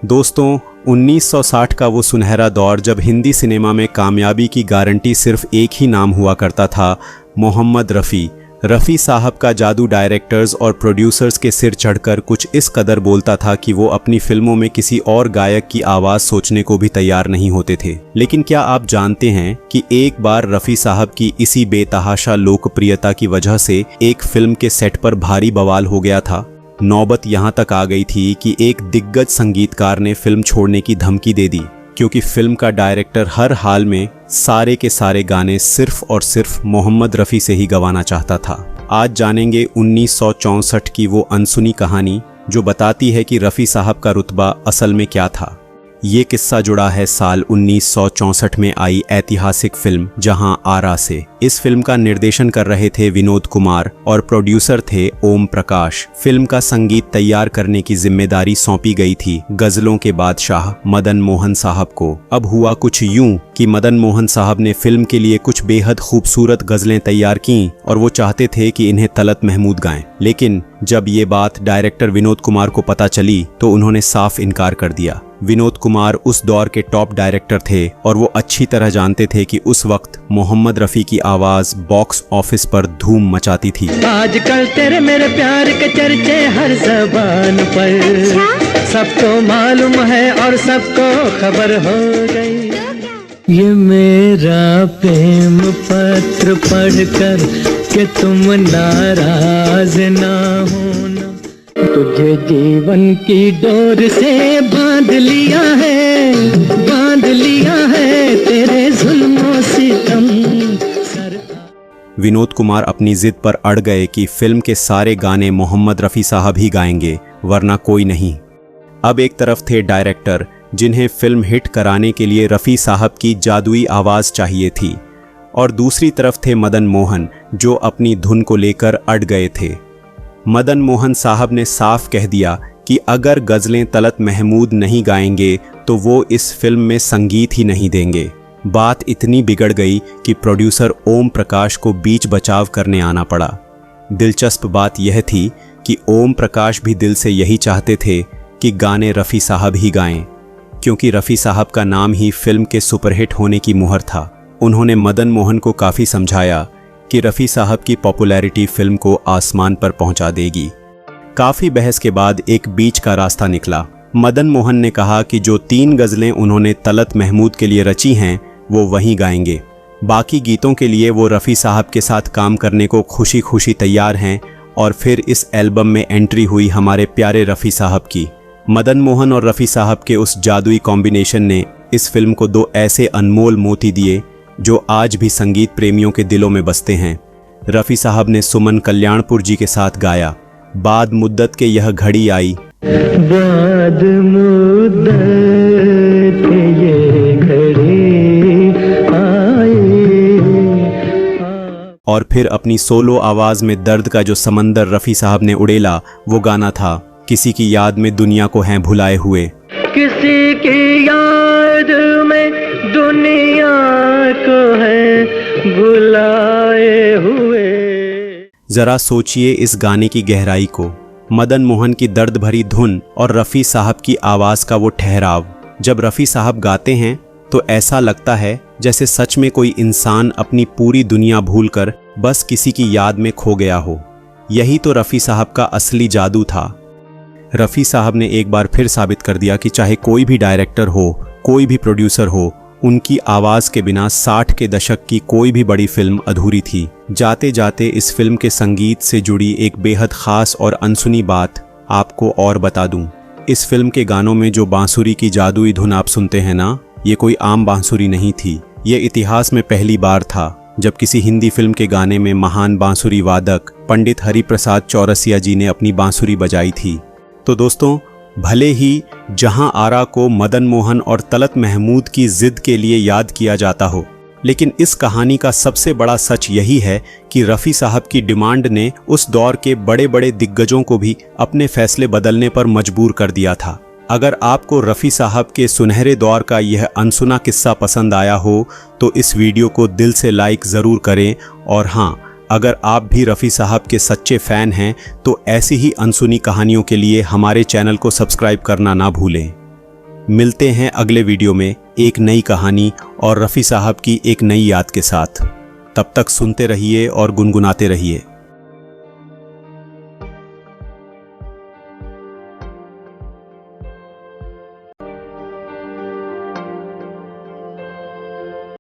दोस्तों 1960 का वो सुनहरा दौर जब हिंदी सिनेमा में कामयाबी की गारंटी सिर्फ एक ही नाम हुआ करता था, मोहम्मद रफ़ी। रफ़ी साहब का जादू डायरेक्टर्स और प्रोड्यूसर्स के सिर चढ़कर कुछ इस कदर बोलता था कि वो अपनी फिल्मों में किसी और गायक की आवाज़ सोचने को भी तैयार नहीं होते थे। लेकिन क्या आप जानते हैं कि एक बार रफ़ी साहब की इसी बेतहाशा लोकप्रियता की वजह से एक फिल्म के सेट पर भारी बवाल हो गया था। नौबत यहाँ तक आ गई थी कि एक दिग्गज संगीतकार ने फिल्म छोड़ने की धमकी दे दी, क्योंकि फिल्म का डायरेक्टर हर हाल में सारे के सारे गाने सिर्फ और सिर्फ मोहम्मद रफ़ी से ही गवाना चाहता था। आज जानेंगे 1964 की वो अनसुनी कहानी जो बताती है कि रफ़ी साहब का रुतबा असल में क्या था। ये किस्सा जुड़ा है साल 1964 में आई ऐतिहासिक फिल्म जहां आरा से। इस फिल्म का निर्देशन कर रहे थे विनोद कुमार और प्रोड्यूसर थे ओम प्रकाश। फिल्म का संगीत तैयार करने की जिम्मेदारी सौंपी गई थी गजलों के बादशाह मदन मोहन साहब को। अब हुआ कुछ यूं कि मदन मोहन साहब ने फिल्म के लिए कुछ बेहद खूबसूरत गजलें तैयार की और वो चाहते थे कि इन्हें तलत महमूद गाएं। लेकिन जब ये बात डायरेक्टर विनोद कुमार को पता चली तो उन्होंने साफ इनकार कर दिया। विनोद कुमार उस दौर के टॉप डायरेक्टर थे और वो अच्छी तरह जानते थे कि उस वक्त मोहम्मद रफ़ी की आवाज बॉक्स ऑफिस पर धूम मचाती थी। आजकल तेरे मेरे प्यार के चर्चे हर ज़बान पर, सबको मालूम है और सबको खबर हो गई। ये मेरा प्रेम पत्र पढ़कर के तुम नाराज ना होना, तुझे जीवन की डोर से बांध लिया है तेरे जुल्मों सितम सर। विनोद कुमार अपनी जिद पर अड़ गए कि फिल्म के सारे गाने मोहम्मद रफ़ी साहब ही गाएंगे, वरना कोई नहीं। अब एक तरफ थे डायरेक्टर जिन्हें फिल्म हिट कराने के लिए रफ़ी साहब की जादुई आवाज़ चाहिए थी, और दूसरी तरफ थे मदन मोहन जो अपनी धुन को लेकर अड़ गए थे। मदन मोहन साहब ने साफ कह दिया कि अगर गज़लें तलत महमूद नहीं गाएंगे तो वो इस फिल्म में संगीत ही नहीं देंगे। बात इतनी बिगड़ गई कि प्रोड्यूसर ओम प्रकाश को बीच बचाव करने आना पड़ा। दिलचस्प बात यह थी कि ओम प्रकाश भी दिल से यही चाहते थे कि गाने रफ़ी साहब ही गाएं, क्योंकि रफ़ी साहब का नाम ही फिल्म के सुपरहिट होने की मुहर था। उन्होंने मदन मोहन को काफ़ी समझाया कि रफ़ी साहब की पॉपुलैरिटी फिल्म को आसमान पर पहुंचा देगी। काफ़ी बहस के बाद एक बीच का रास्ता निकला। मदन मोहन ने कहा कि जो 3 गज़लें उन्होंने तलत महमूद के लिए रची हैं वो वहीं गाएंगे, बाकी गीतों के लिए वो रफ़ी साहब के साथ काम करने को खुशी खुशी तैयार हैं। और फिर इस एल्बम में एंट्री हुई हमारे प्यारे रफ़ी साहब की। मदन मोहन और रफ़ी साहब के उस जादुई कॉम्बिनेशन ने इस फिल्म को 2 ऐसे अनमोल मोती दिए जो आज भी संगीत प्रेमियों के दिलों में बसते हैं। रफ़ी साहब ने सुमन कल्याणपुर जी के साथ गाया, बाद मुद्दत के यह घड़ी आई, बाद मुद्दत के ये घड़ी आई। और फिर अपनी सोलो आवाज में दर्द का जो समंदर रफ़ी साहब ने उड़ेला वो गाना था किसी की याद में दुनिया को हैं भुलाए हुए। किसी की याद में दुनिया को है भुलाए हुए। जरा सोचिए इस गाने की गहराई को, मदन मोहन की दर्द भरी धुन और रफ़ी साहब की आवाज़ का वो ठहराव। जब रफ़ी साहब गाते हैं तो ऐसा लगता है जैसे सच में कोई इंसान अपनी पूरी दुनिया भूलकर बस किसी की याद में खो गया हो। यही तो रफ़ी साहब का असली जादू था। रफ़ी साहब ने एक बार फिर साबित कर दिया कि चाहे कोई भी डायरेक्टर हो, कोई भी प्रोड्यूसर हो, उनकी आवाज़ के बिना 60 के दशक की कोई भी बड़ी फिल्म अधूरी थी। जाते जाते इस फिल्म के संगीत से जुड़ी एक बेहद ख़ास और अनसुनी बात आपको और बता दूं। इस फिल्म के गानों में जो बांसुरी की जादुई धुन आप सुनते हैं ना, ये कोई आम बांसुरी नहीं थी। ये इतिहास में पहली बार था जब किसी हिंदी फिल्म के गाने में महान बांसुरी वादक पंडित हरिप्रसाद चौरसिया जी ने अपनी बांसुरी बजाई थी। तो दोस्तों, भले ही जहां आरा को मदन मोहन और तलत महमूद की जिद के लिए याद किया जाता हो, लेकिन इस कहानी का सबसे बड़ा सच यही है कि रफ़ी साहब की डिमांड ने उस दौर के बड़े बड़े दिग्गजों को भी अपने फैसले बदलने पर मजबूर कर दिया था। अगर आपको रफ़ी साहब के सुनहरे दौर का यह अनसुना किस्सा पसंद आया हो तो इस वीडियो को दिल से लाइक ज़रूर करें। और हाँ, अगर आप भी रफ़ी साहब के सच्चे फ़ैन हैं तो ऐसी ही अनसुनी कहानियों के लिए हमारे चैनल को सब्सक्राइब करना ना भूलें। मिलते हैं अगले वीडियो में एक नई कहानी और रफ़ी साहब की एक नई याद के साथ। तब तक सुनते रहिए और गुनगुनाते रहिए।